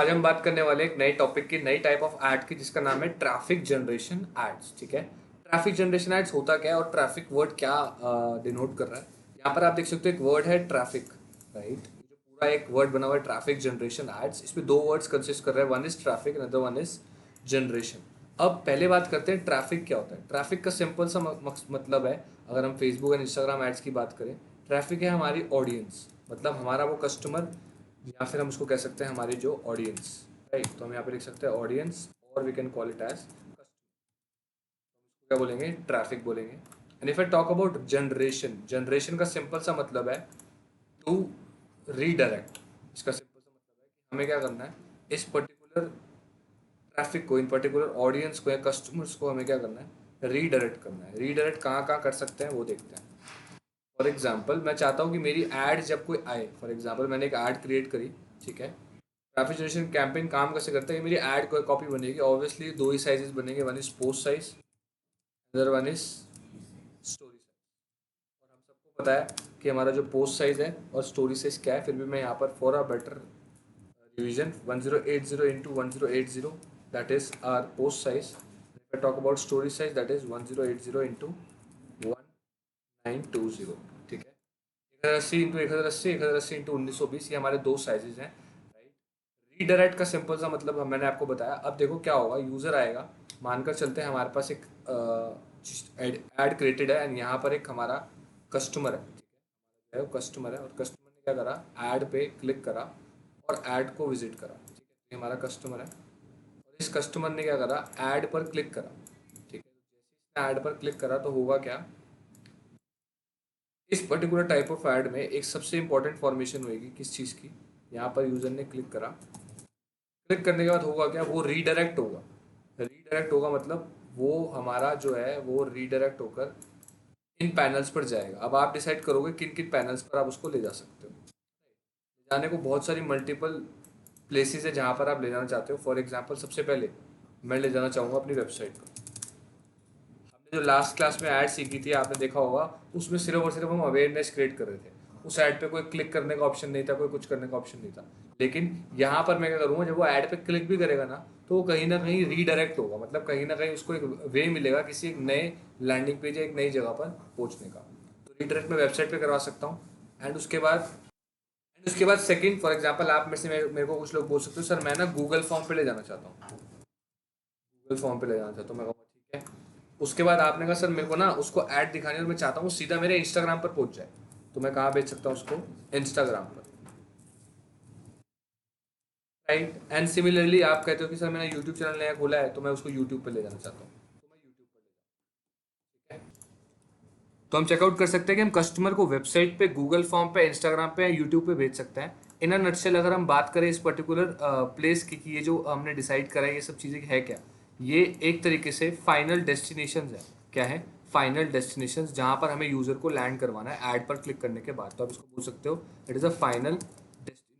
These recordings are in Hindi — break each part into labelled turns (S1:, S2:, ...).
S1: आज हम बात करने वाले हैं एक नए टॉपिक की, नई टाइप ऑफ एड की, जिसका नाम है ट्रैफिक जनरेशन एड्स। ठीक है, ट्रैफिक जनरेशन एड्स होता क्या है और ट्रैफिक वर्ड क्या डिनोट कर रहा है। यहाँ पर आप देख सकते हो एक वर्ड है ट्रैफिक, राइट। जो पूरा एक वर्ड बना हुआ है ट्रैफिक जनरेशन एड्स, इसमें दो वर्ड्स कंसिस्ट कर रहे हैं, one is traffic, another one is generation. अब पहले बात करते हैं ट्रैफिक क्या होता है। ट्रैफिक का सिंपल सा मतलब है, अगर हम फेसबुक एंड इंस्टाग्राम एड्स की बात करें, ट्रैफिक है हमारी ऑडियंस, मतलब हमारा वो कस्टमर, या फिर हम उसको कह सकते हैं हमारी जो ऑडियंस, राइट। तो हम यहाँ पे लिख सकते हैं ऑडियंस, और we can call it as, क्या बोलेंगे, ट्रैफिक बोलेंगे। And if I talk about generation, generation का सिंपल सा मतलब है टू रीडायरेक्ट। इसका सिंपल सा मतलब है कि हमें क्या करना है, इस पर्टिकुलर ट्रैफिक को, इन पर्टिकुलर ऑडियंस को या कस्टमर्स को हमें क्या करना है, रीडायरेक्ट करना है। रीडायरेक्ट कहाँ कहाँ कर सकते हैं वो देखते हैं। फॉर एग्जाम्पल मैं चाहता हूँ कि मेरी एड जब कोई आए, फॉर एग्जाम्पल मैंने एक एड क्रिएट करी, ठीक है। ट्रैफिक जनरेशन कैंपेन काम कैसे करता है कि मेरी एड कोई कॉपी बनेगी, ऑब्वियसली दो ही साइजेस बनेंगे, one is post size, other one is story size. और हम सबको पता है कि हमारा जो पोस्ट साइज है और स्टोरी साइज क्या है, फिर भी मैं यहाँ पर for a better revision 1080 into 1080, that is R post size. If I talk about story size, that is 1080 into 1920, ठीक है। 1080 इंटू 1080, 1080 इंटू 1920, ये हमारे दो साइजेज हैं, राइट। रीडायरेक्ट का सिंपल सा मतलब मैंने आपको बताया। अब देखो क्या होगा, यूज़र आएगा, मानकर चलते हैं हमारे पास एक एड क्रिएटेड है एंड यहाँ पर एक हमारा कस्टमर है, ठीक है। वो कस्टमर है और कस्टमर ने क्या करा, ऐड पे क्लिक करा और ऐड को विजिट करा, ठीक है। तो ये हमारा कस्टमर है और इस कस्टमर ने क्या करा, ऐड पर क्लिक करा, ठीक है। जैसे इसने ऐड पर क्लिक करा तो होगा क्या, इस पर्टिकुलर टाइप ऑफ ऐड में एक सबसे इंपॉर्टेंट फॉर्मेशन होगी किस चीज़ की, यहाँ पर यूज़र ने क्लिक करा, क्लिक करने के बाद होगा क्या, वो रीडायरेक्ट होगा। रीडायरेक्ट होगा मतलब वो हमारा जो है वो रीडायरेक्ट होकर इन पैनल्स पर जाएगा। अब आप डिसाइड करोगे किन किन पैनल्स पर आप उसको ले जा सकते हो। ले जाने को बहुत सारी मल्टीपल प्लेसेस है जहाँ पर आप ले जाना चाहते हो। फॉर एग्जांपल सबसे पहले मैं ले जाना चाहूँगा अपनी वेबसाइट पर। हमने जो लास्ट क्लास में ऐड सीखी थी, आपने देखा होगा, उसमें सिर्फ और सिर्फ हम अवेयरनेस क्रिएट कर रहे थे। उस ऐड पे कोई क्लिक करने का ऑप्शन नहीं था, कोई कुछ करने का ऑप्शन नहीं था। लेकिन यहाँ पर मैं क्या करूँगा, जब वो ऐड पे क्लिक भी करेगा ना, तो वो कहीं ना कहीं रीडायरेक्ट होगा, मतलब कहीं ना कहीं उसको एक वे मिलेगा किसी एक नए लैंडिंग पेज या एक नई जगह पर पहुँचने का। तो रीडायरेक्ट मैं वेबसाइट पे करवा सकता हूँ। एंड उसके बाद सेकंड, फॉर एग्जांपल आप में से मेरे को कुछ लोग बोल सकते हो, सर मैं ना गूगल फॉर्म पे ले जाना चाहता हूँ, गूगल फॉर्म पे ले जाना चाहता हूँ। मैं कहूँगा ठीक है। उसके बाद आपने कहा सर मेरे को ना उसको ऐड दिखानी है और मैं चाहता हूँ सीधा मेरे इंस्टाग्राम पर पहुंच जाए, तो मैं कहाँ भेज सकता हूँ उसको, इंस्टाग्राम पर, राइट। एंड सिमिलरली आप कहते हो कि सर मैंने यूट्यूब चैनल नया खोला है तो मैं उसको यूट्यूब पर ले जाना चाहता हूँ, तो मैं यूट्यूब पर ले जाऊँ, ठीक है। तो हम चेकआउट कर सकते हैं कि हम कस्टमर को वेबसाइट पे, गूगल फॉर्म पे, इंस्टाग्राम पे या यूट्यूब पे भेज सकते हैं। इन अ नटशेल अगर हम बात करें इस पर्टिकुलर प्लेस की कि ये जो हमने डिसाइड करा है ये सब चीज़ें है क्या, ये एक तरीके से फाइनल डेस्टिनेशन है। क्या है, फाइनल डेस्टिनेशन, जहाँ पर हमें यूज़र को लैंड करवाना है ऐड पर क्लिक करने के बाद। तो आप इसको बोल सकते हो it is a final destination,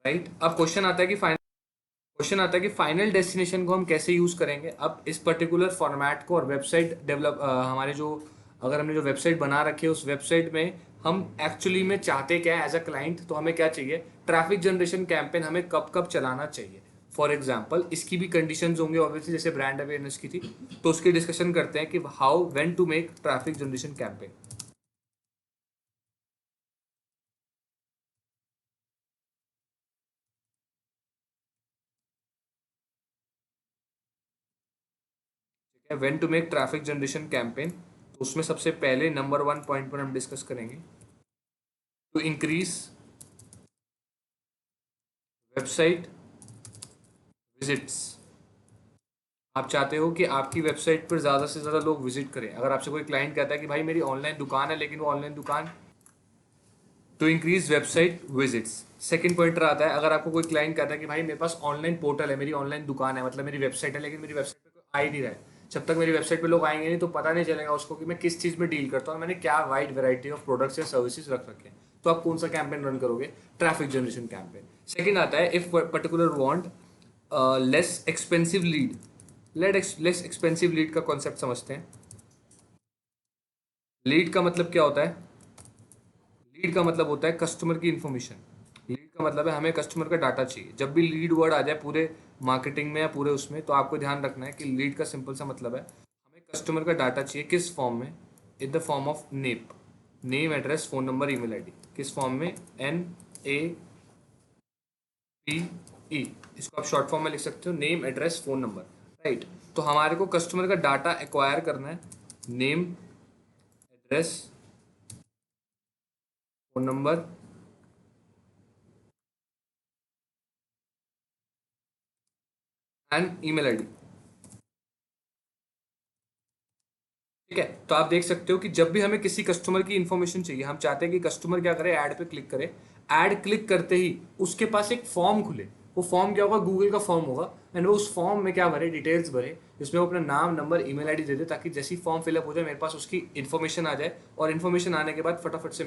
S1: right. अब क्वेश्चन आता है कि फाइनल डेस्टिनेशन को हम कैसे यूज करेंगे। अब इस पर्टिकुलर फॉर्मेट को और वेबसाइट डेवलप, हमारे जो, अगर हमने जो वेबसाइट बना रखी है उस वेबसाइट में हम एक्चुअली में चाहते क्या है एज अ क्लाइंट, तो हमें क्या चाहिए, ट्रैफिक जनरेशन कैंपेन हमें कब कब चलाना चाहिए। फॉर एग्जाम्पल इसकी भी कंडीशंस होंगे ऑब्वियसली, जैसे ब्रांड अवेयरनेस की थी, तो उसकी डिस्कशन करते हैं कि how when to make traffic generation campaign. ठीक है, when to make traffic generation campaign, तो उसमें सबसे पहले नंबर वन पॉइंट पर हम डिस्कस करेंगे टू इंक्रीज वेबसाइट विजिट्स। आप चाहते हो कि आपकी वेबसाइट पर ज़्यादा से ज़्यादा लोग विजिट करें। अगर आपसे कोई क्लाइंट कहता है कि भाई मेरी ऑनलाइन दुकान है, लेकिन वो ऑनलाइन दुकान, to increase website visits. Second pointer आता है, अगर आपको कोई क्लाइंट कहता है कि भाई मेरे पास ऑनलाइन पोर्टल है, मेरी ऑनलाइन दुकान है, मतलब मेरी वेबसाइट है, लेकिन मेरी वेबसाइट पे कोई आ ही नहीं रहा है। जब तक मेरी वेबसाइट पे लोग आएंगे नहीं तो पता नहीं चलेगा उसको कि मैं किस चीज़ में डील करता हूँ, मैंने क्या वाइड वैरायटी ऑफ प्रोडक्ट्स या सर्विसेज रख रखे हैं। तो आप कौन सा कैंपेन रन करोगे, ट्रैफिक जनरेशन कैंपेन। सेकंड आता है, if particular want less expensive lead. Less expensive lead का कॉन्सेप्ट समझते हैं। लीड का मतलब क्या होता है, लीड का मतलब होता है कस्टमर की इन्फॉर्मेशन। लीड का मतलब है हमें कस्टमर का डाटा चाहिए। जब भी लीड वर्ड आ जाए पूरे मार्केटिंग में या पूरे उसमें, तो आपको ध्यान रखना है कि लीड का सिंपल सा मतलब है हमें कस्टमर का डाटा चाहिए। किस फॉर्म में? In the form of name, address, phone number, email ID. किस फॉर्म में? NAPE। इसको आप शॉर्ट फॉर्म में लिख सकते हो, name, address, phone number, right. तो हमारे को कस्टमर का डाटा एक्वायर करना है। Name, address, phone number and email ID. ठीक है, तो आप देख सकते हो कि जब भी हमें किसी कस्टमर की इंफॉर्मेशन चाहिए, हम चाहते हैं कि कस्टमर क्या करे, ऐड पे क्लिक करे। ऐड क्लिक करते ही उसके पास एक फॉर्म खुले। वो फॉर्म क्या होगा? गूगल का फॉर्म होगा। एंड वो उस फॉर्म में क्या भरे? डिटेल्स भरे, जिसमें वो अपना नाम, नंबर, ईमेल आईडी दे दे, ताकि जैसी फॉर्म फिलअप हो जाए मेरे पास उसकी इन्फॉर्मेशन आ जाए। और इन्फॉर्मेशन आने के बाद फटाफट से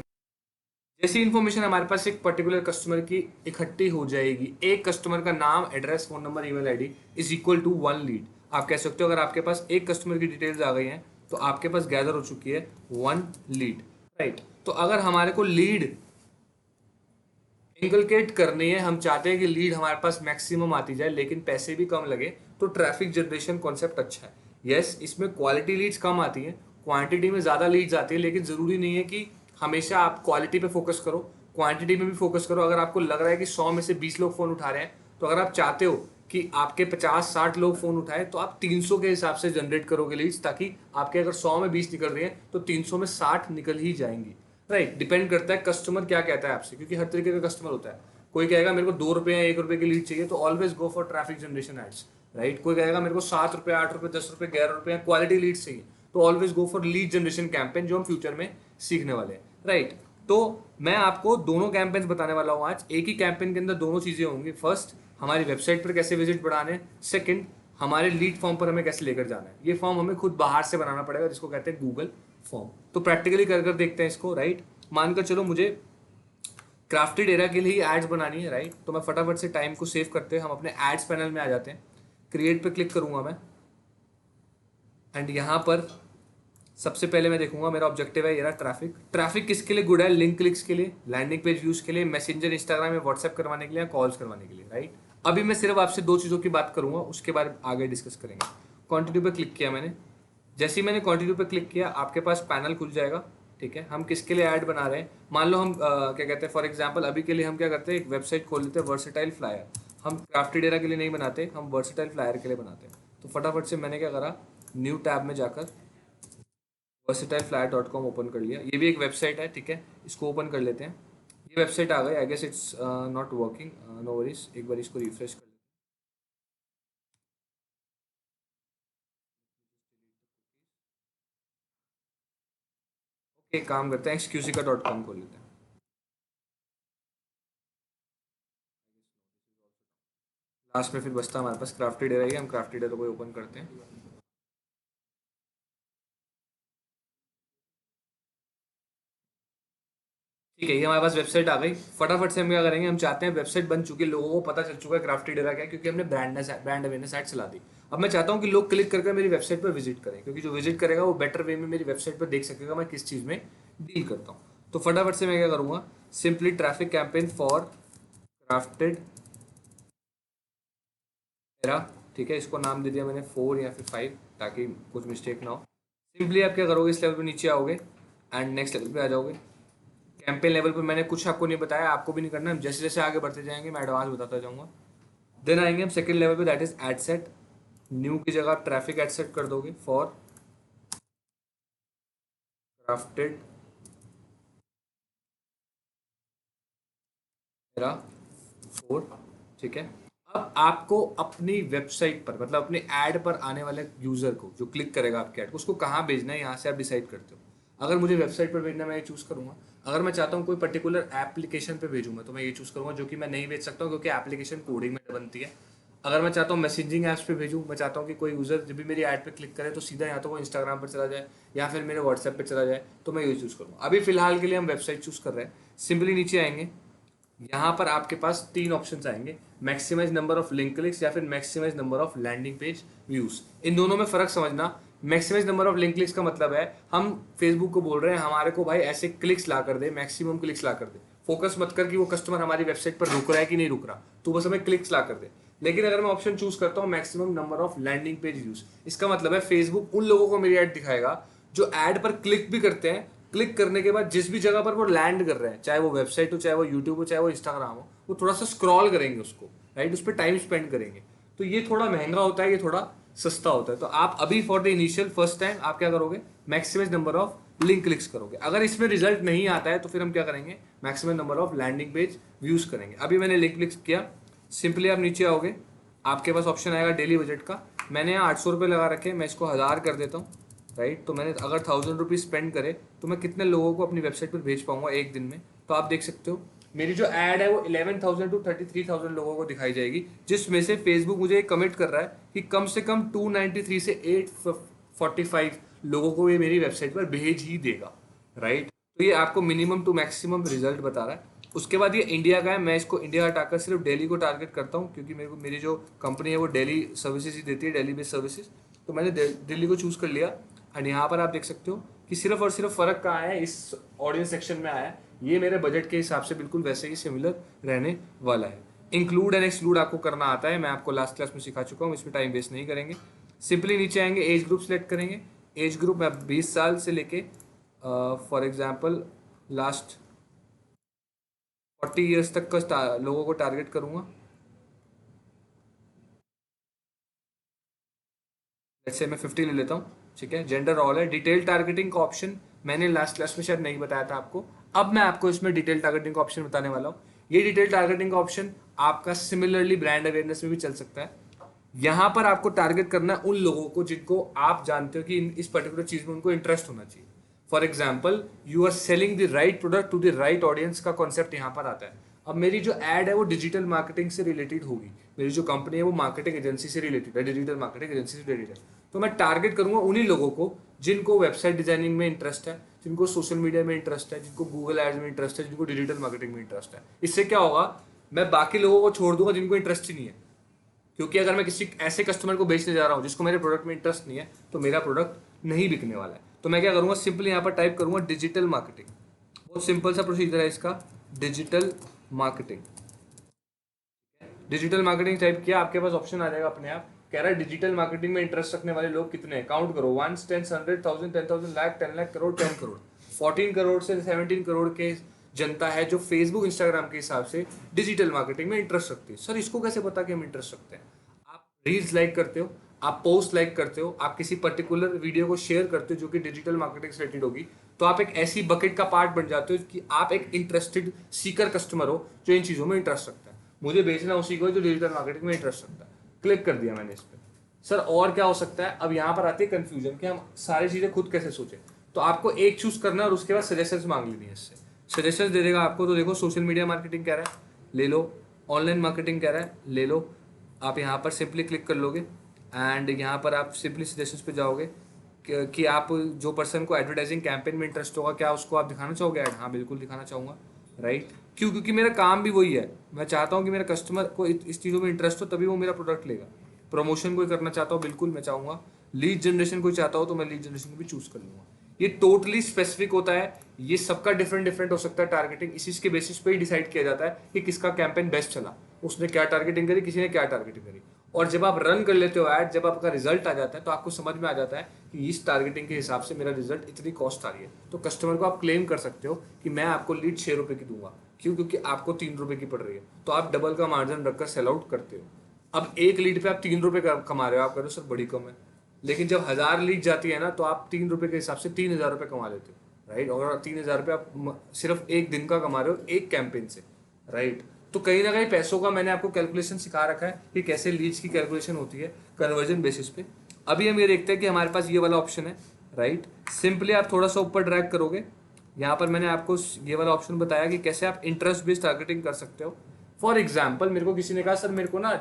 S1: जैसी इन्फॉर्मेशन हमारे पास एक पर्टिकुलर कस्टमर की इकट्ठी हो जाएगी, एक कस्टमर का नाम, address, phone number, email ID is equal to 1 lead. आप कह सकते हो अगर आपके पास एक कस्टमर की डिटेल्स आ गई हैं तो आपके पास गैदर हो चुकी है 1 लीड, राइट। तो अगर हमारे को लीड इनकलकेट करनी है, हम चाहते हैं कि लीड हमारे पास मैक्सिमम आती जाए लेकिन पैसे भी कम लगे, तो ट्रैफिक जनरेशन कॉन्सेप्ट अच्छा है। यस, इसमें क्वालिटी लीड्स कम आती हैं, क्वांटिटी में ज़्यादा लीड्स आती है, लेकिन ज़रूरी नहीं है कि हमेशा आप क्वालिटी पे फोकस करो, क्वांटिटी में भी फोकस करो। अगर आपको लग रहा है कि 100 में से 20 लोग फ़ोन उठा रहे हैं, तो अगर आप चाहते हो कि आपके 50-60 लोग फ़ोन उठाए, तो आप 300 के हिसाब से जनरेट करोगे लीड्स, ताकि आपके अगर 100 में 20 निकल रही है तो 300 में 60 निकल ही जाएंगी, राइट। डिपेंड करता है कस्टमर क्या कहता है आपसे, क्योंकि हर तरीके का कस्टमर होता है। कोई कहेगा मेरे को 2 रुपये या 1 रुपये की लीड चाहिए, तो always go for traffic generation ads, right. कोई कहेगा मेरे को 7 रुपये, 8 रुपये, 10 रुपये, 11 रुपये क्वालिटी लीड्स चाहिए, तो always go for lead generation campaign, जो हम फ्यूचर में सीखने वाले हैं, राइट। तो मैं आपको दोनों कैंपेन्स बताने वाला हूँ आज। एक ही कैंपेन के अंदर दोनों चीज़ें होंगी। फर्स्ट, हमारी वेबसाइट पर कैसे विजिट बढ़ाने। सेकंड, हमारे लीड फॉर्म पर हमें कैसे लेकर जाना है। ये फॉर्म हमें खुद बाहर से बनाना पड़ेगा, जिसको कहते हैं गूगल फॉर्म। तो प्रैक्टिकली कर कर देखते हैं इसको, राइट। मानकर चलो मुझे क्राफ्टेड एरा के लिए एड्स बनानी है, राइट। तो मैं फटाफट से टाइम को सेव करते हैं हम अपने एड्स पैनल में आ जाते हैं। क्रिएट पे क्लिक करूंगा मैं, एंड यहाँ पर सबसे पहले मैं देखूंगा मेरा ऑब्जेक्टिव है ये रहा, ट्रैफिक। ट्रैफिक किसके लिए गुड है? लिंक क्लिक्स के लिए, लैंडिंग पेज व्यूज के लिए, मैसेंजर, इंस्टाग्राम या व्हाट्सएप करवाने के लिए, कॉल्स करवाने के लिए, राइट। अभी मैं सिर्फ आपसे 2 चीज़ों की बात करूंगा, उसके बाद आगे डिस्कस करेंगे। कंटिन्यू पे क्लिक किया मैंने। जैसे ही मैंने कंटिन्यू पे क्लिक किया, आपके पास पैनल खुल जाएगा। ठीक है, हम किसके लिए ऐड बना रहे हैं? मान लो हम क्या कहते हैं, फॉर एग्जांपल अभी के लिए हम क्या करते हैं, एक वेबसाइट खोल लेते हैं, वर्सेटाइल फ्लायर। हम क्राफ्टेड एरा के लिए नहीं बनाते, हम वर्सेटाइल फ्लायर के लिए बनाते हैं। तो फटाफट से मैंने क्या करा, न्यू टैब में जाकर versatileFlyer.com ओपन कर लिया। ये भी एक वेबसाइट है, ठीक है, इसको ओपन कर लेते हैं। ये वेबसाइट आ गई, I guess it's not working, no worries. एक बार इसको रिफ्रेश कर लेते हैं। एक काम करते हैं, excusika.com खोल लेते हैं। लास्ट में फिर बचता है हमारे पास क्राफ्टेड एरा ही, हम क्राफ्टेड एरा को ओपन करते हैं। ठीक है, ये हमारे पास वेबसाइट आ गई। फटाफट से हम क्या करेंगे, हम चाहते हैं, वेबसाइट बन चुकी है, लोगों को पता चल चुका है क्राफ्टेड एरा क्या है, क्योंकि हमने ब्रांड अवेयरनेस ऐड चला दी। अब मैं चाहता हूँ कि लोग क्लिक करके मेरी वेबसाइट पर विजिट करें, क्योंकि जो विजिट करेगा वो बेटर वे में मेरी वेबसाइट पर देख सकेगा मैं किस चीज़ में डील करता हूँ। तो फटाफट से मैं क्या करूँगा, simply traffic campaign for crafted era, ठीक है, इसको नाम दे दिया मैंने 4 या फिर 5, ताकि कुछ मिस्टेक ना हो। सिंपली आप क्या करोगे, इस लेवल पे नीचे आओगे एंड नेक्स्ट लेवल पे आ जाओगे। कैंपेन लेवल पे मैंने कुछ आपको नहीं बताया, आपको भी नहीं करना, जैसे जैसे आगे बढ़ते जाएंगे मैं एडवांस बताता जाऊंगा। देन आएंगे हम सेकंड लेवल पे, that is ad set. New की जगह आप ट्रैफिक एड सेट कर दोगे फॉर क्राफ्टेड एरा 4, ठीक है। अब आपको अपनी वेबसाइट पर, मतलब अपने ऐड पर आने वाले यूजर को, जो क्लिक करेगा आपके ऐड को, उसको कहाँ भेजना है, यहाँ से आप डिसाइड करते हो। अगर मुझे वेबसाइट पर भेजना, मैं ये चूज़ करूँगा। अगर मैं चाहता हूँ कोई पर्टिकुलर एप्लीकेशन पे भेजूंगा, तो मैं ये चूज़ करूँगा, जो कि मैं नहीं भेज सकता हूँ क्योंकि एप्लीकेशन कोडिंग में बनती है। अगर मैं चाहता हूँ मैसेजिंग ऐप्स पे भेजूँ, मैं चाहता हूँ कि कोई यूज़र जब भी मेरी ऐड पे क्लिक करे तो सीधा या तो वो इंस्टाग्राम पर चला जाए या फिर मेरे व्हाट्सएप पे चला जाए, तो मैं ये चूज़ करूँगा। अभी फिलहाल के लिए हम वेबसाइट चूज़ कर रहे हैं। सिंपली नीचे आएंगे, यहाँ पर आपके पास 3 ऑप्शंस आएंगे, maximize number of link clicks या फिर maximize number of landing page views. इन दोनों में फ़र्क समझना maximize number of link clicks का मतलब है हम फेसबुक को बोल रहे हैं हमारे को भाई ऐसे क्लिक्स ला कर दे, मैक्सिमम क्लिक्स ला कर दे। फोकस मत कर कि वो कस्टमर हमारी वेबसाइट पर रुक रहा है कि नहीं रुक रहा, तो बस हमें क्लिक्स ला कर दे। लेकिन अगर मैं ऑप्शन चूज करता हूँ maximum number of landing page views, इसका मतलब है फेसबुक उन लोगों को मेरी ऐड दिखाएगा जो ऐड पर क्लिक भी करते हैं, क्लिक करने के बाद जिस भी जगह पर वो लैंड कर रहे हैं, चाहे वो वेबसाइट हो, चाहे वो यूट्यूब हो, चाहे वो इंस्टाग्राम हो, वो थोड़ा सा स्क्रॉल करेंगे उसको, राइट, उस पर टाइम स्पेंड करेंगे। तो ये थोड़ा महंगा होता है, ये थोड़ा सस्ता होता है। तो आप अभी for the initial first time आप क्या करोगे, maximize number of link clicks करोगे। अगर इसमें रिजल्ट नहीं आता है तो फिर हम क्या करेंगे, maximum number of landing page views करेंगे। अभी मैंने लिंक क्लिक्स किया, सिंपली आप नीचे आओगे, आपके पास ऑप्शन आएगा डेली बजट का। मैंने यहाँ 800 रुपये लगा रखे हैं, मैं इसको 1000 कर देता हूँ, राइट। तो मैंने अगर 1000 रुपीज़ स्पेंड करे तो मैं कितने लोगों को अपनी वेबसाइट पर भेज पाऊंगा एक दिन में। तो आप देख सकते हो मेरी जो ऐड है वो 11,000 टू 33,000 लोगों को दिखाई जाएगी, जिसमें से फेसबुक मुझे कमिट कर रहा है कि कम से कम 293 से 845 लोगों को ये मेरी वेबसाइट पर भेज ही देगा, राइट। तो ये आपको मिनिमम टू मैक्सिमम रिजल्ट बता रहा है। उसके बाद ये इंडिया का है, मैं इसको इंडिया हटाकर सिर्फ दिल्ली को टारगेट करता हूँ क्योंकि मेरे को मेरी जो कंपनी है वो दिल्ली सर्विसेज ही देती है, दिल्ली बेस्ड सर्विसेज। तो मैंने दिल्ली को चूज़ कर लिया। एंड यहाँ पर आप देख सकते हो कि सिर्फ और सिर्फ फ़र्क कहाँ है, इस ऑडियंस सेक्शन में आया है। ये मेरे बजट के हिसाब से बिल्कुल वैसे ही सिमिलर रहने वाला है। इंक्लूड एंड एक्सक्लूड आपको करना आता है, मैं आपको लास्ट क्लास में सिखा चुका हूँ, इसमें टाइम वेस्ट नहीं करेंगे। सिंपली नीचे आएंगे, एज ग्रुप सेलेक्ट करेंगे। एज ग्रुप मैं 20 साल से लेके फॉर एग्जाम्पल लास्ट 40 ईयर्स तक का लोगों को टारगेट करूँगा। जैसे मैं 50 ले लेता हूँ, ठीक है। जेंडर ऑल है। डिटेल टारगेटिंग का ऑप्शन मैंने लास्ट क्लास में शायद नहीं बताया था आपको, अब मैं आपको इसमें डिटेल टारगेटिंग का ऑप्शन बताने वाला हूँ। ये डिटेल टारगेटिंग का ऑप्शन आपका सिमिलरली ब्रांड अवेयरनेस में भी चल सकता है। यहाँ पर आपको टारगेट करना है उन लोगों को जिनको आप जानते हो कि इस पर्टिकुलर चीज में उनको इंटरेस्ट होना चाहिए। For example you are selling the right product to the right audience का कॉन्सेप्ट यहाँ पर आता है। अब मेरी जो एड है वो डिजिटल मार्केटिंग से रिलेटेड होगी, मेरी जो कंपनी है वो मार्केटिंग एजेंसी से रिलेटेड है, डिजिटल मार्केटिंग एजेंसी से रिलेटेड है। तो मैं टारगेट करूंगा उन्हीं लोगों को जिनको वेबसाइट डिजाइनिंग में इंटरेस्ट है, जिनको सोशल मीडिया में इंटरेस्ट है, जिनको गूगल एड्स में इंटरेस्ट है, जिनको डिजिटल मार्केटिंग में इंटरेस्ट है। इससे क्या होगा, मैं बाकी लोगों को छोड़ दूंगा जिनको इंटरेस्ट ही नहीं है। क्योंकि अगर मैं किसी ऐसे कस्टमर को बेचने जा रहा हूँ जिसको मेरे प्रोडक्ट में इंटरेस्ट नहीं है तो मेरा प्रोडक्ट नहीं बिकने वाला है। तो मैं क्या करूँगा, सिंपली यहाँ पर टाइप करूँगा डिजिटल मार्केटिंग। बहुत सिंपल सा प्रोसीजर है इसका, digital marketing. Digital marketing type किया, आपके पास ऑप्शन आ जाएगा अपने आप, कह रहा है डिजिटल मार्केटिंग में इंटरेस्ट रखने वाले लोग कितने हैं, काउंट करो, 1 10 100 1000 10,000 लाख 10 लाख करोड़ 10 करोड़। 14 करोड़ से 17 करोड़ के जनता है जो फेसबुक इंस्टाग्राम के हिसाब से डिजिटल मार्केटिंग में इंटरेस्ट रखती है। सर इसको कैसे पता कि हम इंटरेस्ट रखते हैं? आप रील्स लाइक करते हो, आप पोस्ट लाइक करते हो, आप किसी पर्टिकुलर वीडियो को शेयर करते हो जो कि डिजिटल मार्केटिंग से रिलेटेड होगी, तो आप एक ऐसी बकेट का पार्ट बन जाते हो कि आप एक इंटरेस्टेड सीकर कस्टमर हो जो इन चीज़ों में इंटरेस्ट रखता है। मुझे बेचना उसी को जो डिजिटल मार्केटिंग में इंटरेस्ट रखता है। क्लिक कर दिया मैंने इस पर। सर और क्या हो सकता है, अब यहाँ पर आती है कंफ्यूजन कि हम सारी चीज़ें खुद कैसे सोचें। तो आपको एक चूज करना है और उसके बाद सजेशंस मांग लेनी है इससे। सजेशंस दे देगा आपको, तो देखो सोशल मीडिया मार्केटिंग कह रहा है, ले लो। ऑनलाइन मार्केटिंग कह रहा है, ले लो। आप यहाँ पर सिंपली क्लिक कर लोगे एंड यहाँ पर आप सिंपली सजेशंस पे जाओगे कि आप जो पर्सन को एडवर्टाइजिंग कैंपेन में इंटरेस्ट होगा, क्या उसको आप दिखाना चाहोगे ऐड? हाँ बिल्कुल दिखाना चाहूँगा, राइट। क्यों? क्योंकि मेरा काम भी वही है, मैं चाहता हूँ कि मेरे कस्टमर को इस चीज़ों में इंटरेस्ट हो तभी वो मेरा प्रोडक्ट लेगा। प्रमोशन कोई करना चाहता हूँ, बिल्कुल मैं चाहूँगा। लीड जनरेशन कोई चाहता हो तो मैं लीड जनरेशन को भी चूज कर लूँगा। ये टोटली स्पेसिफिक होता है, ये सबका डिफरेंट डिफरेंट हो सकता है टारगेटिंग। इसी के बेसिस पे ही डिसाइड किया जाता है कि किसका कैंपेन बेस्ट चला, उसने क्या टारगेटिंग करी, किसी ने क्या टारगेटिंग करी। और जब आप रन कर लेते हो ऐड, जब आपका रिजल्ट आ जाता है तो आपको समझ में आ जाता है कि इस टारगेटिंग के हिसाब से मेरा रिजल्ट इतनी कॉस्ट आ रही है। तो कस्टमर को आप क्लेम कर सकते हो कि मैं आपको लीड 6 रुपये की दूंगा। क्यों? क्योंकि आपको 3 रुपये की पड़ रही है, तो आप डबल का मार्जिन रखकर सेल आउट करते हो। अब एक लीड पे आप 3 रुपये कमा रहे हो, आप कह रहे हो सर बड़ी कम है। लेकिन जब 1000 लीड जाती है ना तो आप 3 रुपये के हिसाब से 3000 रुपये कमा लेते हो, राइट। और 3000 रुपये आप सिर्फ एक दिन का कमा रहे हो एक कैंपेन से, राइट। तो कहीं ना कहीं पैसों का मैंने आपको कैलकुलेशन सिखा रखा है कि कैसे लीड्स की कैलकुलेशन होती है कन्वर्जन बेसिस पे। अभी हम ये देखते हैं कि हमारे पास ये वाला ऑप्शन है, राइट। सिंपली आप थोड़ा सा ऊपर ड्रैग करोगे, यहाँ पर मैंने आपको ये वाला ऑप्शन बताया कि कैसे आप इंटरेस्ट बेस्ड टारगेटिंग कर सकते हो। फॉर एग्जाम्पल मेरे को किसी ने कहा सर मेरे को ना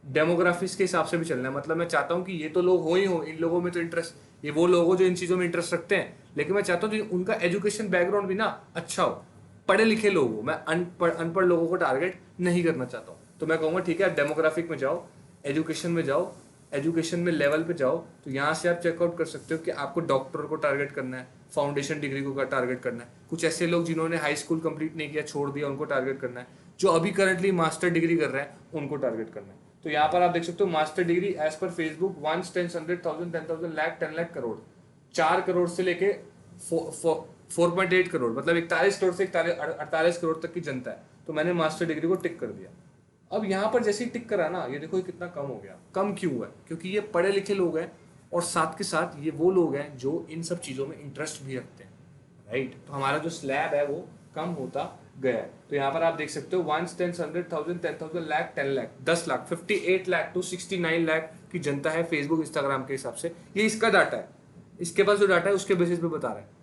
S1: डेमोग्राफिक्स के हिसाब से भी चलना है, मतलब मैं चाहता हूँ कि ये तो लोग हो ही हो, इन लोगों में तो इंटरेस्ट, ये वो लोग हो जो इन चीज़ों में इंटरेस्ट रखते हैं, लेकिन मैं चाहता हूँ कि उनका एजुकेशन बैकग्राउंड भी ना अच्छा हो, पढ़े लिखे लोग हो। मैं अनपढ़ लोगों को टारगेट नहीं करना चाहता हूँ। तो मैं कहूँगा ठीक है आप डेमोग्राफिक में जाओ, एजुकेशन में जाओ, एजुकेशन में लेवल पे जाओ तो यहाँ से आप चेकआउट कर सकते हो कि आपको डॉक्टर को टारगेट करना है, फाउंडेशन डिग्री को टारगेट करना है, कुछ ऐसे लोग जिन्होंने हाई स्कूल कंप्लीट नहीं किया, छोड़ दिया, उनको टारगेट करना है, जो अभी करंटली मास्टर डिग्री कर रहे हैं उनको टारगेट करना है। तो यहाँ पर आप देख सकते हो मास्टर डिग्री एज पर फेसबुक 1 10 100,000 10,000 लाख 10 लाख करोड़, 4 करोड़ से लेके 4.8 करोड़, मतलब 41 करोड़ से 48 करोड़ तक की जनता है। तो मैंने मास्टर डिग्री को टिक कर दिया। अब यहाँ पर जैसे ही टिक करा ना, ये देखो ये कितना कम हो गया। कम क्यों हुआ है? क्योंकि ये पढ़े लिखे लोग हैं और साथ के साथ ये वो लोग हैं जो इन सब चीज़ों में इंटरेस्ट भी रखते हैं, राइट। तो हमारा जो स्लैब है वो कम होता गया है। तो यहाँ पर आप देख सकते हो 1 10 100,000 10,000 लाख 10 लाख 10 लाख 58 लाख टू 69 लाख की जनता है फेसबुक इंस्टाग्राम के हिसाब से। ये इसका डाटा है, इसके पास जो डाटा है उसके बेसिस पे बता रहा है।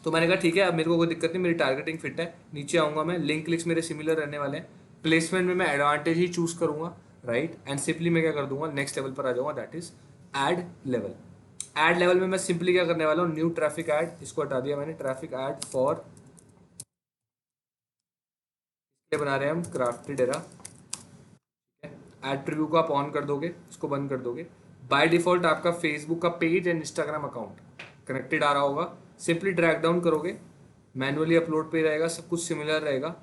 S1: तो मैंने कहा ठीक है, अब मेरे को कोई दिक्कत नहीं, मेरी टारगेटिंग फिट है। नीचे आऊंगा मैं, लिंक क्लिक्स मेरे सिमिलर रहने वाले हैं। प्लेसमेंट में मैं एडवांटेज ही चूज करूंगा, राइट। एंड सिंपली मैं क्या कर दूंगा, नेक्स्ट लेवल पर आ जाऊंगा, that is ad level. Ad level में मैं सिंपली क्या करने वाला हूँ, न्यू ट्रैफिक एड, इसको हटा दिया मैंने, ट्रैफिक एड फॉर, बना रहे हैं हम क्राफ्टेड एरा। एड प्रीव्यू को आप ऑन कर दोगे, इसको बंद कर दोगे। बाय डिफॉल्ट आपका फेसबुक का page and Instagram account connected आ रहा होगा। सिंपली ड्रैग डाउन करोगे, मैनुअली अपलोड पे रहेगा, सब कुछ सिमिलर रहेगा।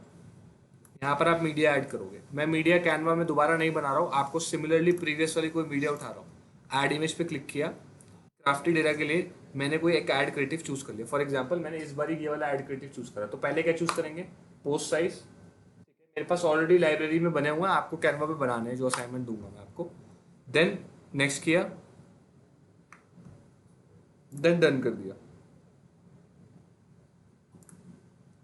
S1: यहाँ पर आप मीडिया ऐड करोगे। मैं मीडिया कैनवा में दोबारा नहीं बना रहा हूँ, आपको सिमिलरली प्रीवियस वाली कोई मीडिया उठा रहा हूँ। ऐड इमेज पे क्लिक किया, क्राफ्टेड एरा के लिए मैंने कोई एक ऐड क्रिएटिव चूज कर लिया। फॉर एग्जांपल मैंने इस बार ये वाला ऐड क्रिएटिव चूज करा। तो पहले क्या चूज करेंगे, पोस्ट साइज। मेरे पास ऑलरेडी लाइब्रेरी में बने हुए हैं, आपको कैनवा पे बनाने हैं, जो असाइनमेंट दूंगा मैं आपको। देन नेक्स्ट किया, देन डन कर दिया,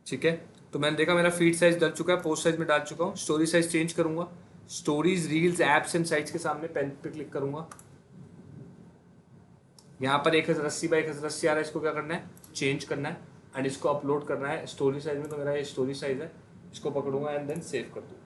S1: ठीक है। तो मैंने देखा मेरा फीड साइज डल चुका है, पोस्ट साइज में डाल चुका हूँ। स्टोरी साइज चेंज करूंगा, stories reels apps and sites के सामने पेन पे क्लिक करूंगा। यहाँ पर 1080 बाई 1080 आ रहा है, इसको क्या करना है, चेंज करना है एंड इसको अपलोड करना है स्टोरी साइज में। तो मेरा ये स्टोरी साइज है, इसको पकड़ूंगा एंड देन सेव कर दूंगा।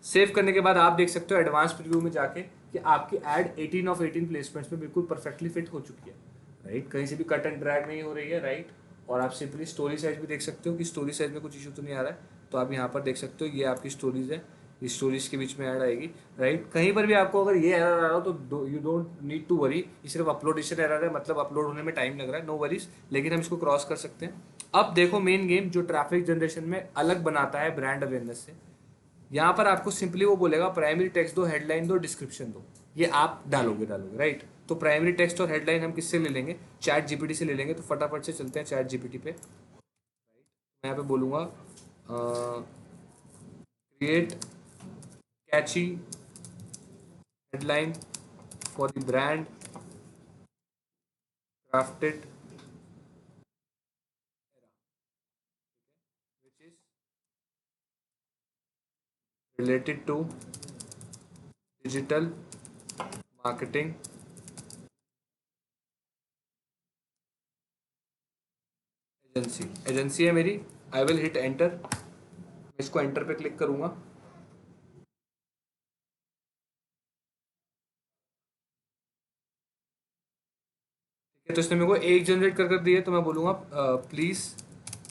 S1: सेव करने के बाद आप देख सकते हो एडवांस प्रीव्यू में जाके कि आपकी एड 18 ऑफ 18 प्लेसमेंट्स में बिल्कुल परफेक्टली फिट हो चुकी है, राइट। कहीं से भी कट एंड ड्रैग नहीं हो रही है, राइट। और आप सिंपली स्टोरी साइज भी देख सकते हो कि स्टोरी साइज में कुछ इशू तो नहीं आ रहा है। तो आप यहाँ पर देख सकते हो ये आपकी स्टोरीज है, इस स्टोरीज के बीच में ऐड आएगी, राइट। कहीं पर भी आपको अगर ये एरर आ रहा हो तो you don't need to worry, ये सिर्फ अपलोडेशन एरर है, मतलब अपलोड होने में टाइम लग रहा है, नो वरीज। लेकिन हम इसको क्रॉस कर सकते हैं। अब देखो मेन गेम जो ट्रैफिक जनरेशन में अलग बनाता है ब्रांड अवेयरनेस से, यहाँ पर आपको सिंपली वो बोलेगा प्राइमरी टेक्स्ट दो, हेडलाइन दो, डिस्क्रिप्शन दो। ये आप डालोगे राइट। तो प्राइमरी टेक्स्ट और हेडलाइन हम किससे ले लेंगे, चैट जीपीटी से ले लेंगे। तो फटाफट से चलते हैं चैट जीपीटी पे। मैं यहाँ पे बोलूँगा create catchy headline for the brand crafted which is related to digital marketing agency है मेरी। आई विल हिट एंटर, मैं इसको एंटर पे क्लिक करूंगा। ठीक है, तो इसने मेरे को एक जनरेट कर दिया। तो मैं बोलूंगा प्लीज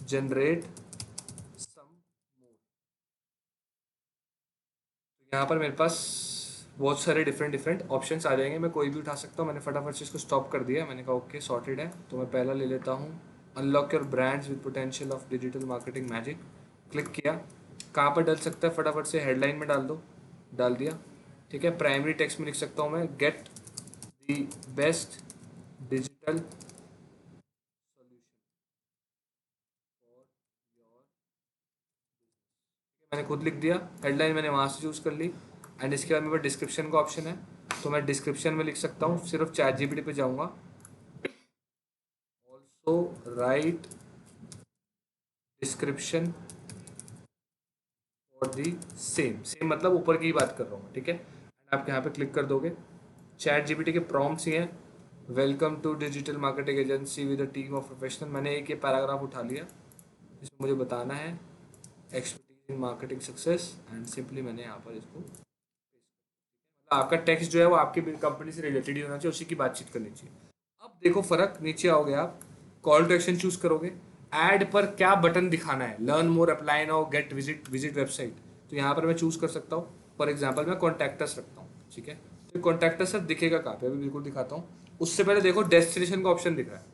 S1: जनरेट सम मोर। तो यहाँ पर मेरे पास बहुत सारे डिफरेंट ऑप्शंस आ जाएंगे, मैं कोई भी उठा सकता हूँ। मैंने फटाफट से इसको स्टॉप कर दिया, मैंने कहा ओके सॉर्टेड है। तो मैं पहला ले लेता हूँ, unlock your brands with potential of digital marketing magic. Click किया, कहाँ पर डल सकता है, फटाफट से हेडलाइन में डाल दो, डाल दिया। ठीक है, प्राइमरी टेक्स्ट में लिख सकता हूँ मैं, गेट द बेस्ट डिजिटल मैंने खुद लिख दिया। हेडलाइन मैंने वहाँ से चूज़ कर ली एंड इसके बाद मेरे पास डिस्क्रिप्शन का ऑप्शन है। तो मैं डिस्क्रिप्शन में लिख सकता हूँ, सिर्फ चैट जीपीटी पे जाऊँगा, also right description for the same. Same मतलब ऊपर की ही बात कर रहा हूँ, ठीक है। एंड आप यहाँ पे क्लिक कर दोगे। चैट जीपीटी के प्रॉम्प्ट्स ही हैं, welcome to digital marketing agency with a team of professional. मैंने एक ये पैराग्राफ उठा लिया जिसमें मुझे बताना है expertise in marketing success and simply मैंने यहाँ पर इसको, मतलब आपका टेक्स्ट जो है वो आपकी कंपनी से रिलेटेड ही होना चाहिए, उसी की बातचीत करनी चाहिए। अब देखो फर्क, नीचे आओगे आप, कॉल टू एक्शन चूज करोगे, ऐड पर क्या बटन दिखाना है, learn more, apply now, get visit, visit website. तो यहाँ पर मैं चूज कर सकता हूँ, फॉर एग्जाम्पल मैं कॉन्टैक्ट अस रखता हूँ, ठीक है। तो कॉन्टैक्ट अस दिखेगा कहाँ पे, अभी बिल्कुल दिखाता हूँ। उससे पहले देखो डेस्टिनेशन का ऑप्शन दिख रहा है,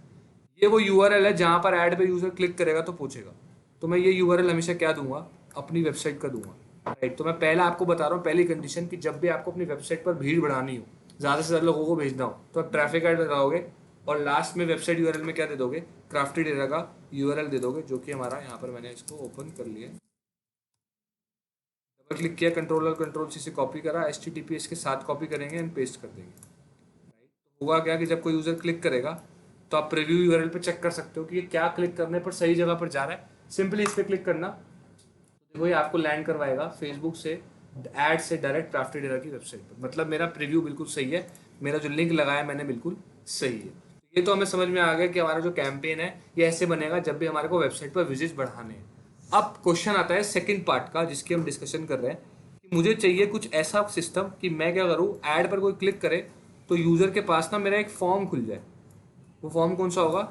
S1: ये वो यूआरएल है जहाँ पर ऐड पे यूजर क्लिक करेगा तो पूछेगा। तो मैं ये यूआरएल हमेशा क्या दूंगा, अपनी वेबसाइट का दूंगा, राइट। तो मैं पहले आपको बता रहा हूँ, पहली कंडीशन कि जब भी आपको अपनी वेबसाइट पर भीड़ बढ़ानी हो, ज़्यादा से ज़्यादा लोगों को भेजना हो, तो आप ट्रैफिक ऐड लगाओगे और लास्ट में वेबसाइट यूआरएल में क्या दे दोगे, क्राफ्टेड एरिया का यूआरएल दे दोगे, जो कि हमारा यहाँ पर मैंने इसको ओपन कर लिया। डबल क्लिक किया, कंट्रोल सी से कॉपी करा, HTTPS के साथ कॉपी करेंगे एंड पेस्ट कर देंगे, राइट। तो होगा क्या कि जब कोई यूज़र क्लिक करेगा तो आप प्रीव्यू यूआरएल पे चेक कर सकते हो कि ये क्या क्लिक करने पर सही जगह पर जा रहा है। सिंपली इस पर क्लिक करना, तो देखो ये आपको लैंड करवाएगा फेसबुक से ऐड से डायरेक्ट क्राफ्टेड एरिया की वेबसाइट पर। मतलब मेरा प्रीव्यू बिल्कुल सही है, मेरा जो लिंक लगाया मैंने बिल्कुल सही है। ये तो हमें समझ में आ गया कि हमारा जो कैंपेन है ये ऐसे बनेगा जब भी हमारे को वेबसाइट पर विजिट बढ़ाने हैं। अब क्वेश्चन आता है सेकंड पार्ट का, जिसकी हम डिस्कशन कर रहे हैं कि मुझे चाहिए कुछ ऐसा सिस्टम कि मैं क्या करूँ, ऐड पर कोई क्लिक करे तो यूज़र के पास ना मेरा एक फॉर्म खुल जाए। वो फॉर्म कौन सा होगा,